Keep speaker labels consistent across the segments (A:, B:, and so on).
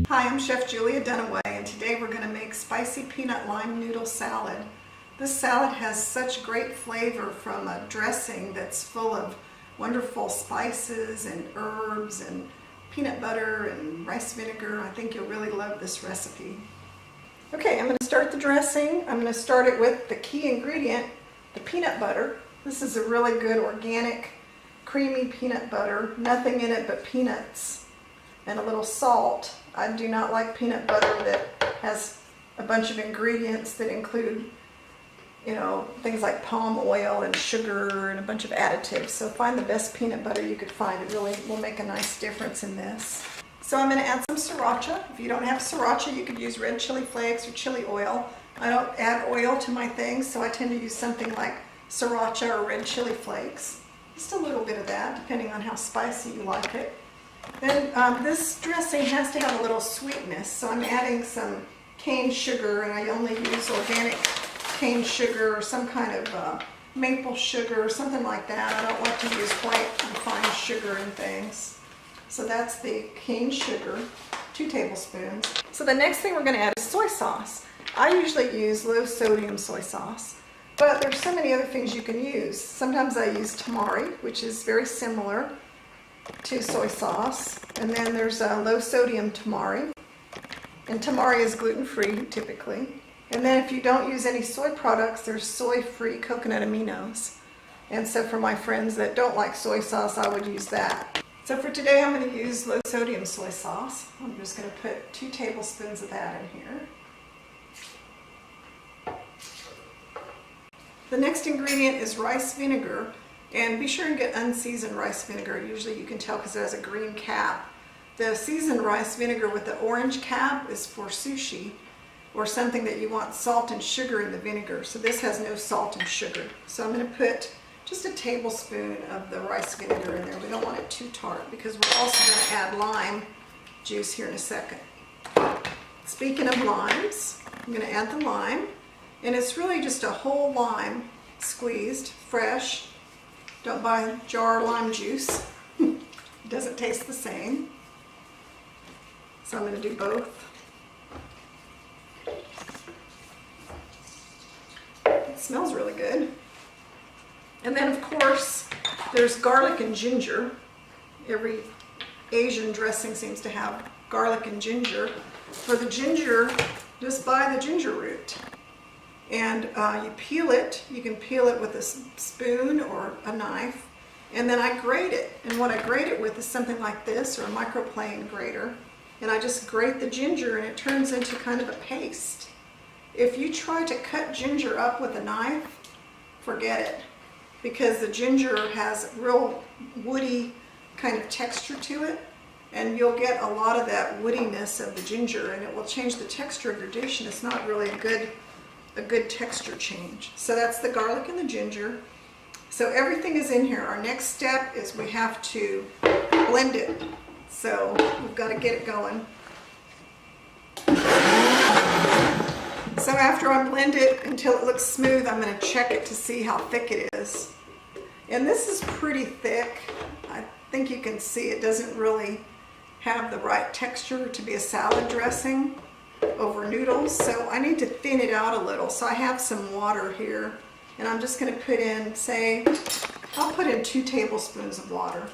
A: Hi, I'm Chef Julia Dunaway, and today we're going to make spicy peanut lime noodle salad. This salad has such great flavor from a dressing that's full of wonderful spices and herbs and peanut butter and rice vinegar. I think you'll really love this recipe. Okay, I'm going to start the dressing. I'm going to start it with the key ingredient, the peanut butter. This is a really good organic creamy peanut butter, nothing in it but peanuts and a little salt. I do not like peanut butter that has a bunch of ingredients that include, things like palm oil and sugar and a bunch of additives. So find the best peanut butter you could find. It really will make a nice difference in this. So I'm going to add some sriracha. If you don't have sriracha, you could use red chili flakes or chili oil. I don't add oil to my things, so I tend to use something like sriracha or red chili flakes. Just a little bit of that, depending on how spicy you like it. Then this dressing has to have a little sweetness, so I'm adding some cane sugar, and I only use organic cane sugar or some kind of maple sugar or something like that. I don't like to use white refined sugar and things. So that's the cane sugar, 2 tablespoons. So the next thing we're going to add is soy sauce. I usually use low sodium soy sauce, but there's so many other things you can use. Sometimes I use tamari, which is very similar to soy sauce, and then there's a low sodium tamari, and tamari is gluten-free typically. And then if you don't use any soy products, there's soy-free coconut aminos, and so for my friends that don't like soy sauce, I would use that. So for today I'm going to use low sodium soy sauce. I'm just going to put 2 tablespoons of that in here. The next ingredient is rice vinegar. And be sure and get unseasoned rice vinegar. Usually you can tell because it has a green cap. The seasoned rice vinegar with the orange cap is for sushi or something that you want salt and sugar in the vinegar. So this has no salt and sugar. So I'm going to put just a tablespoon of the rice vinegar in there. We don't want it too tart because we're also going to add lime juice here in a second. Speaking of limes, I'm going to add the lime. And it's really just a whole lime squeezed, fresh. Don't buy jar lime juice. It doesn't taste the same. So I'm going to do both. It smells really good. And then of course there's garlic and ginger. Every Asian dressing seems to have garlic and ginger. For the ginger, just buy the ginger root. And you peel it. You can peel it with a spoon or a knife. And then I grate it. And what I grate it with is something like this, or a microplane grater. And I just grate the ginger and it turns into kind of a paste. If you try to cut ginger up with a knife, forget it. Because the ginger has real woody kind of texture to it. And you'll get a lot of that woodiness of the ginger, and it will change the texture of your dish, and it's not really a good texture change. So that's the garlic and the ginger. So everything is in here. Our next step is we have to blend it. So we've got to get it going. So after I blend it until it looks smooth, I'm going to check it to see how thick it is. And this is pretty thick. I think you can see it doesn't really have the right texture to be a salad dressing over noodles, so I need to thin it out a little. So I have some water here, and I'm just going to put in, I'll put in 2 tablespoons of water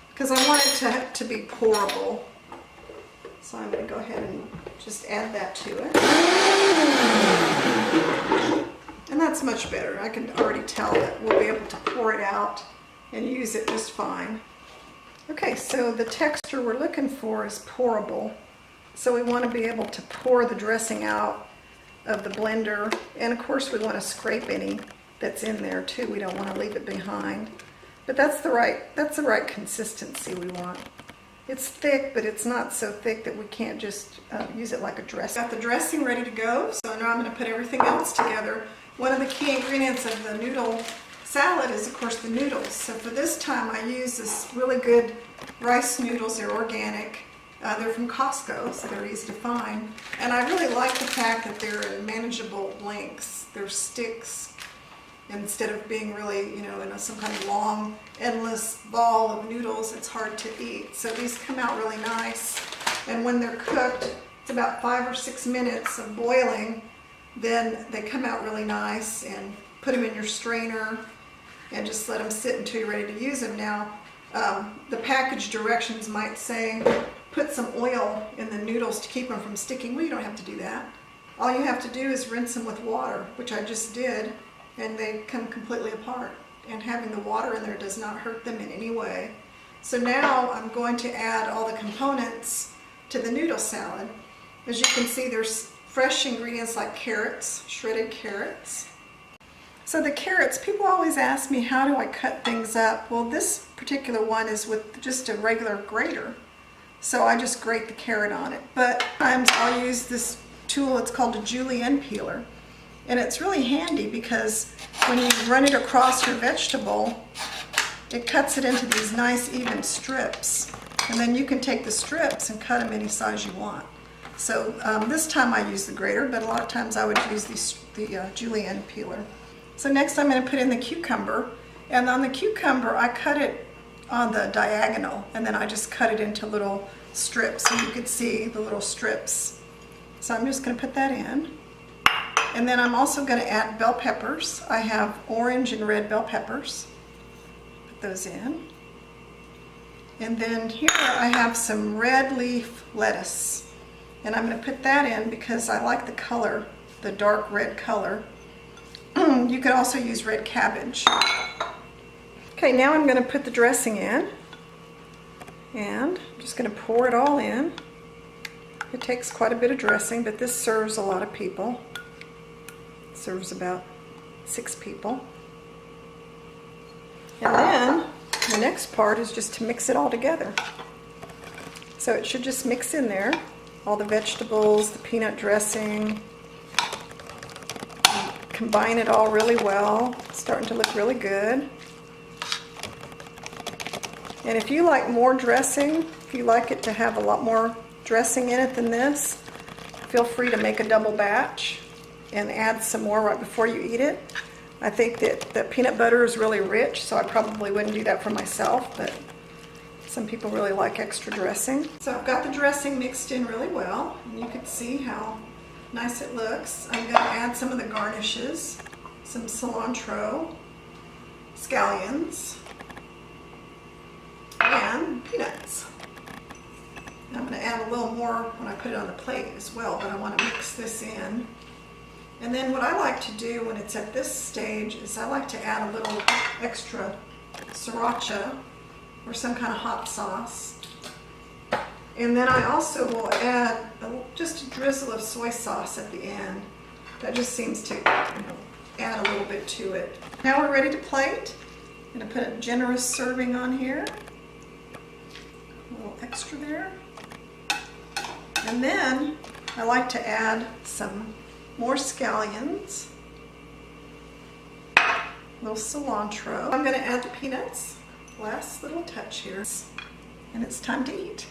A: because I want it to be pourable. So I'm going to go ahead and just add that to it. And that's much better. I can already tell that we'll be able to pour it out and use it just fine. Okay, so the texture we're looking for is pourable. So we want to be able to pour the dressing out of the blender. And of course we want to scrape any that's in there too. We don't want to leave it behind. But that's the right consistency we want. It's thick, but it's not so thick that we can't just use it like a dressing. Got the dressing ready to go, so now I'm going to put everything else together. One of the key ingredients of the noodle salad is of course the noodles. So for this time I use this really good rice noodles. They're organic. They're from Costco, so they're easy to find. And I really like the fact that they're in manageable lengths. They're sticks Instead of being really, in some kind of long, endless ball of noodles, it's hard to eat. So these come out really nice. And when they're cooked, it's about 5 or 6 minutes of boiling, then they come out really nice. And put them in your strainer and just let them sit until you're ready to use them. Now, the package directions might say, put some oil in the noodles to keep them from sticking. Well, you don't have to do that. All you have to do is rinse them with water, which I just did. And they come completely apart. And having the water in there does not hurt them in any way. So now I'm going to add all the components to the noodle salad. As you can see, there's fresh ingredients like carrots, shredded carrots. So the carrots, people always ask me, how do I cut things up? Well, this particular one is with just a regular grater. So I just grate the carrot on it. But sometimes I'll use this tool, it's called a julienne peeler. And it's really handy because when you run it across your vegetable, it cuts it into these nice even strips. And then you can take the strips and cut them any size you want. So this time I use the grater, but a lot of times I would use the julienne peeler. So next I'm going to put in the cucumber. And on the cucumber, I cut it on the diagonal. And then I just cut it into little strips so you could see the little strips. So I'm just going to put that in. And then I'm also going to add bell peppers. I have orange and red bell peppers. Put those in. And then here I have some red leaf lettuce. And I'm going to put that in because I like the color, the dark red color. You could also use red cabbage. Okay, now I'm going to put the dressing in. And I'm just going to pour it all in. It takes quite a bit of dressing, but this serves a lot of people. Serves about 6 people. And then the next part is just to mix it all together. So it should just mix in there, all the vegetables, the peanut dressing. Combine it all really well. It's starting to look really good. And if you like more dressing, if you like it to have a lot more dressing in it than this, feel free to make a double batch and add some more right before you eat it. I think that the peanut butter is really rich, so I probably wouldn't do that for myself, but some people really like extra dressing. So I've got the dressing mixed in really well, and you can see how nice it looks. I'm going to add some of the garnishes, some cilantro, scallions, and peanuts. And I'm going to add a little more when I put it on the plate as well, but I want to mix this in. And then what I like to do when it's at this stage is I like to add a little extra sriracha or some kind of hot sauce. And then I also will add just a drizzle of soy sauce at the end. That just seems to add a little bit to it. Now we're ready to plate. I'm going to put a generous serving on here. A little extra there. And then I like to add some more scallions, a little cilantro. I'm going to add the peanuts, last little touch here, and it's time to eat.